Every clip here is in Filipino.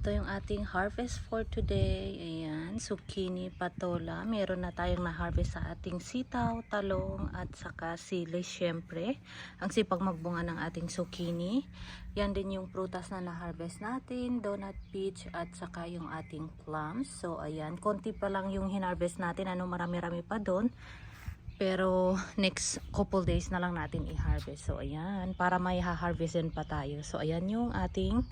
ito yung ating harvest for today. Ayan, zucchini, patola. Meron na tayong na-harvest sa ating sitaw, talong, at saka sili syempre. Ang sipag magbunga ng ating zucchini. Yan din yung prutas na na-harvest natin, donut, peach, at saka yung ating plums. So ayan, konti pa lang yung hinarvest natin. Marami-rami pa doon. Pero next couple days na lang natin i-harvest. So ayan, para may ha-harvestin pa tayo. So ayan yung ating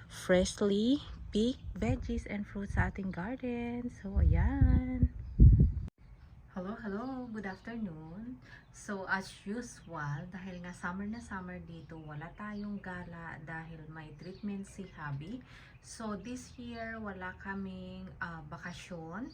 freshly picked veggies and fruits sa ating garden. So ayan. Hello, good afternoon. So as usual, dahil nga summer na summer dito, wala tayong gala dahil may treatment si hubby. So this year, wala kaming bakasyon.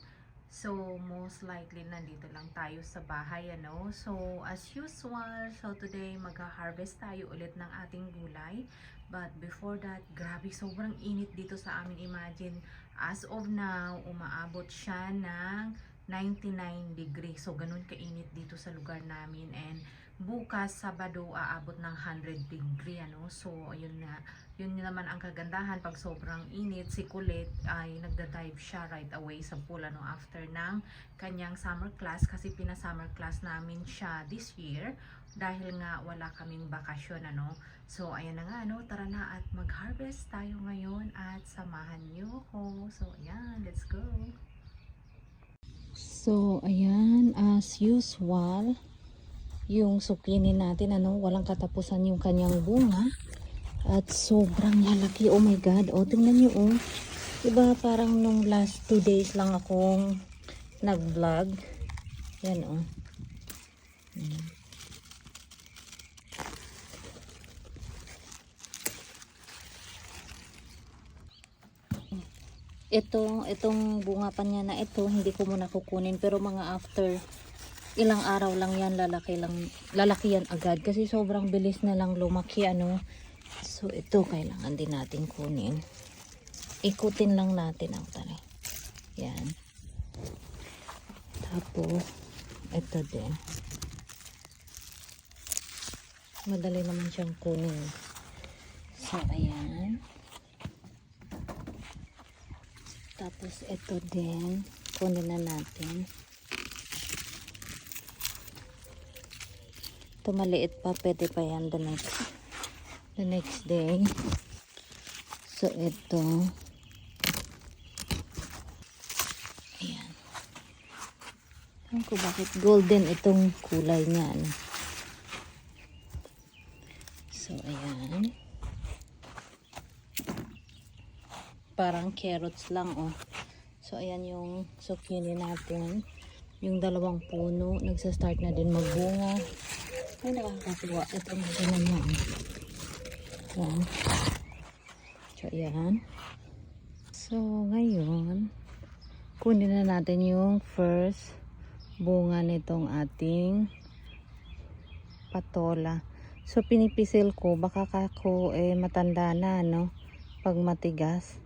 So, most likely, nandito lang tayo sa bahay, ano. So, as usual, so today, mag-harvest tayo ulit ng ating gulay. But before that, grabe, sobrang init dito sa amin. Imagine, as of now, umaabot siya ng 99 degrees. So, ganun kainit dito sa lugar namin. And bukas, Sabado, aabot ng 100 degree, ano. So, ayun na. Yun naman ang kagandahan pag sobrang init, si Kulit ay nagda-dive siya right away sa pool, ano, after ng kanyang summer class, kasi pina-summer class namin siya this year dahil nga wala kaming bakasyon, ano. So ayan na nga, ano, tara na at mag-harvest tayo ngayon at samahan niyo ko. So ayan, let's go. So ayan, as usual, yung zucchini natin, ano, walang katapusan yung kanyang bunga. At sobrang lalaki. Oh my God. Oh, tingnan nyo, oh. Diba parang nung last 2 days lang akong nag-vlog. Yan, oh. Itong bunga pa niya na ito, hindi ko muna kukunin. Pero mga after ilang araw lang yan, lalaki yan agad. Kasi sobrang bilis na lang lumaki, ano. So, ito kailangan din natin kunin. Ikutin lang natin ang tali. Yan. Tapos, ito din. Madali naman siyang kunin. So, ayan. Tapos, ito din. Kunin na natin. Ito maliit pa. Pwede pa yan the next day. So ito, ayan, alam ko bakit golden itong kulay niya, ano? So ayan, parang carrots lang, oh. So ayan yung zucchini natin, yung dalawang puno nagsa-start na din magbunga. Ay, nakakatuwa. Ito na naman na, oh. So, ayan. So, ngayon, kunin na natin yung first bunga nitong ating patola. So, pinipisil ko. Baka kako matanda na, no? Pag matigas.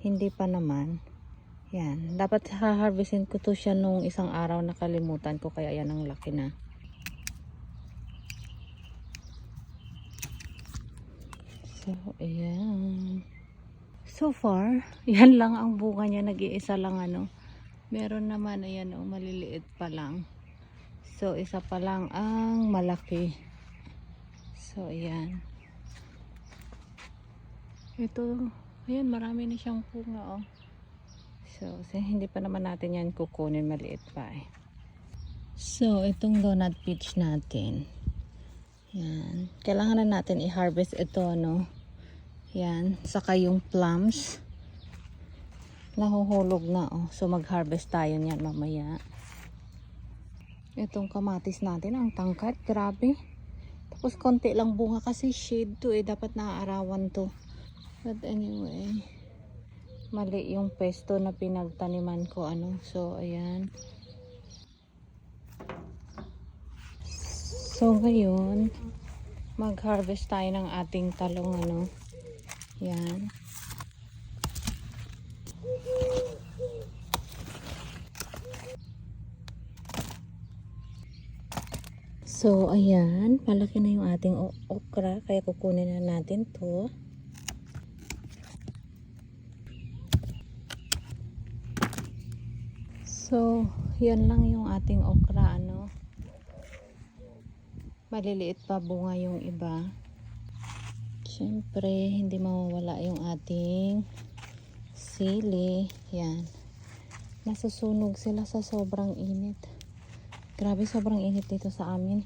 Hindi pa naman. Yan. Dapat ha-harvestin ko to siya nung isang araw, nakalimutan ko. Kaya yan ang laki na. So, ayan. So far, yan lang ang bunga niya. Nag-iisa lang, ano. Meron naman, ayan, oh, maliliit pa lang. So, isa pa lang ang malaki. So, ayan. Ito, ayan, marami na siyang bunga, oh. So, hindi pa naman natin yan kukunin. Maliit pa, eh. So, itong donut peach natin. Yan. Kailangan na natin i-harvest ito, no. Yan, saka yung plums nahuhulog na, oh. So mag-harvest tayo niyan mamaya. Itong kamatis natin, ang tangkad, grabe. Tapos konti lang bunga kasi shade to, eh. Dapat naaarawan to. But anyway, mali yung pesto na pinagtaniman ko, ano. So ayan. So ngayon, mag-harvest tayo ng ating talong, ano. Yan. So, ayan. Malaki na yung ating okra. Kaya kukunin na natin to. So, yan lang yung ating okra, ano. Maliliit pa bunga yung iba. Siyempre, hindi mawawala yung ating sili. Yan. Nasusunog sila sa sobrang init. Grabe, sobrang init dito sa amin.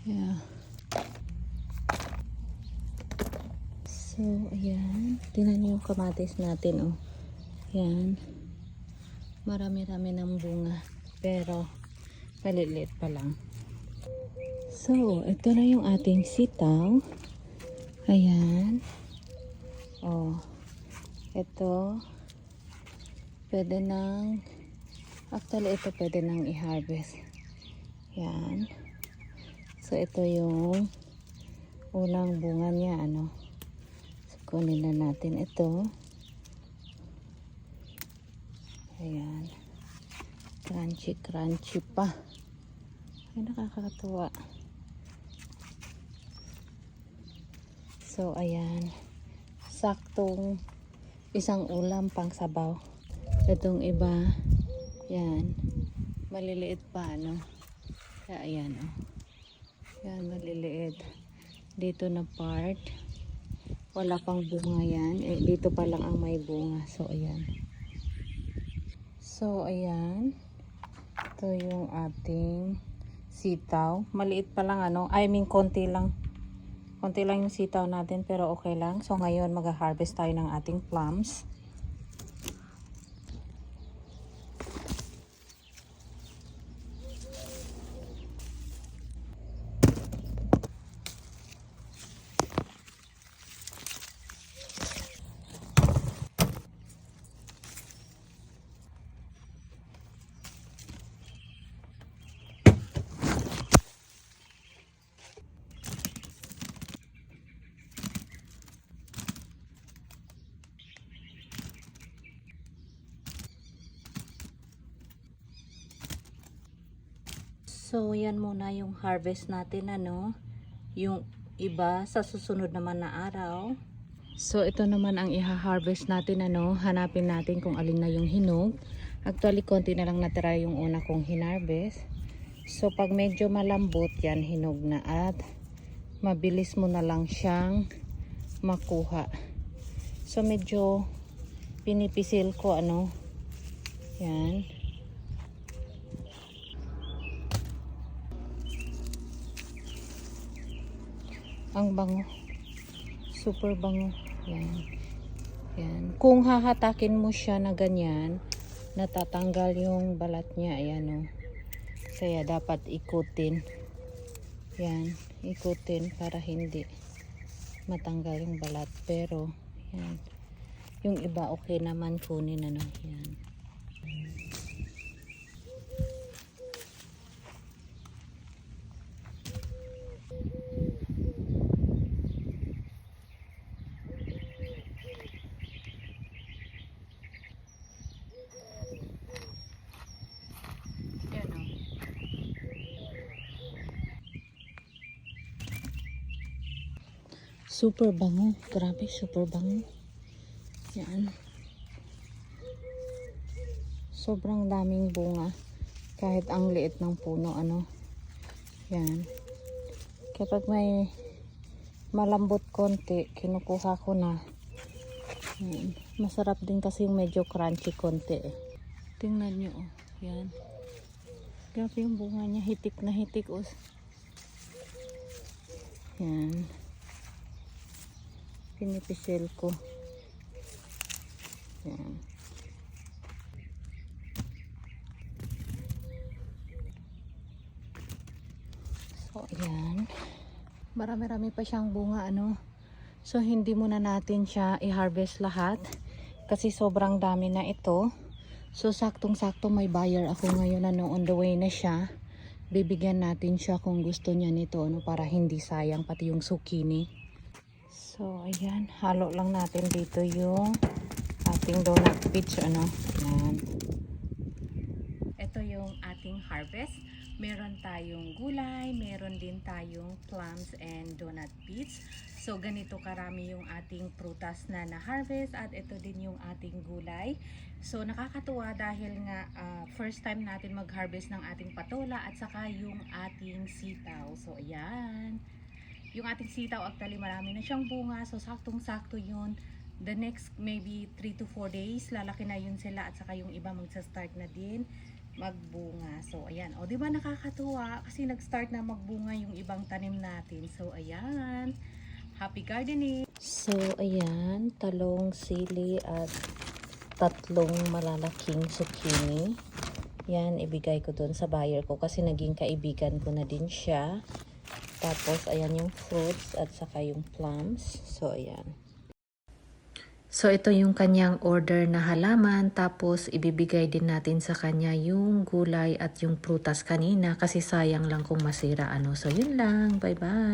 Yeah. So, ayan. Tingnan niyo yung kamatis natin, oh. Yan. Marami-rami ng bunga. Pero, maliliit pa lang. So, ito na yung ating sitaw. Ayan. Oh. Ito. Pwede nang, actually, ito pwede nang i-harvest. Yan. So, ito yung unang bunga niya, ano. So, kunin na natin ito. Ayan. Crunchy, crunchy pa. Ay, nakakatuwa. So, ayan. Saktong isang ulam pang sabaw. Itong iba, yan. Maliliit pa, ano. Kaya, ayan, oh. Yan, maliliit. Dito na part. Wala pang bunga yan. Eh, dito pa lang ang may bunga. So, ayan. So, ayan. Ito yung ating sitaw. Maliit pa lang, ano. I mean, konti lang. Konti lang yung sitaw natin, pero okay lang. So, ngayon, mag-harvest tayo ng ating plums. So, yan muna yung harvest natin, ano. Yung iba sa susunod naman na araw. So, ito naman ang iha-harvest natin, ano. Hanapin natin kung alin na yung hinog. Actually, konti na lang natira yung una kong hinarvest. So, pag medyo malambot yan, hinog na at mabilis mo na lang siyang makuha. So, medyo pinipisil ko, ano. Yan. Ang bango. Super bango. Yan. Yan. Kung hahatakin mo siya na ganyan, natatanggal yung balat niya. Ayan, o. Kaya dapat ikutin. Yan. Ikutin para hindi matanggal yung balat. Pero, yan. Yung iba okay naman kunin, ano. Yan. Super bango. Grabe, super bango. Yan. Sobrang daming bunga. Kahit ang liit ng puno, ano. Yan. Kapag may malambot konti, kinukuha ko na. Yan. Masarap din kasi yung medyo crunchy konti, eh. Tingnan nyo, oh. Yan. Grabe yung bunga niya. Hitik na hitik, oh. Yan. Pinipisil ko. Yan. So, yan. Marami-rami pa siyang bunga, ano. So, hindi muna natin siya i-harvest lahat. Kasi sobrang dami na ito. So, saktong-sakto may buyer ako ngayon, ano, on the way na siya. Bibigyan natin siya kung gusto niya nito, ano, para hindi sayang pati yung zucchini. So, ayan. Halo lang natin dito yung ating donut peach, ano. Ayan. Ito yung ating harvest. Meron tayong gulay, meron din tayong plums and donut pits. So ganito karami yung ating prutas na na-harvest at ito din yung ating gulay. So nakakatuwa dahil nga first time natin mag-harvest ng ating patola at saka yung ating sitaw. So ayan. Yung ating sitaw actually marami na siyang bunga. So saktong-sakto yun. The next maybe 3 to 4 days lalaki na yun sila at saka yung iba magsa-start na din magbunga. So ayan, o di ba nakakatuwa kasi nag-start na magbunga yung ibang tanim natin. So ayan, happy gardening. So ayan, talong, sili at tatlong malalaking zucchini. Yan, ibigay ko dun sa buyer ko kasi naging kaibigan ko na din siya. Tapos ayan yung fruits at saka yung plums. So ayan. So ito yung kanyang order na halaman, tapos ibibigay din natin sa kanya yung gulay at yung prutas kanina kasi sayang lang kung masira ano. So yun lang, bye bye.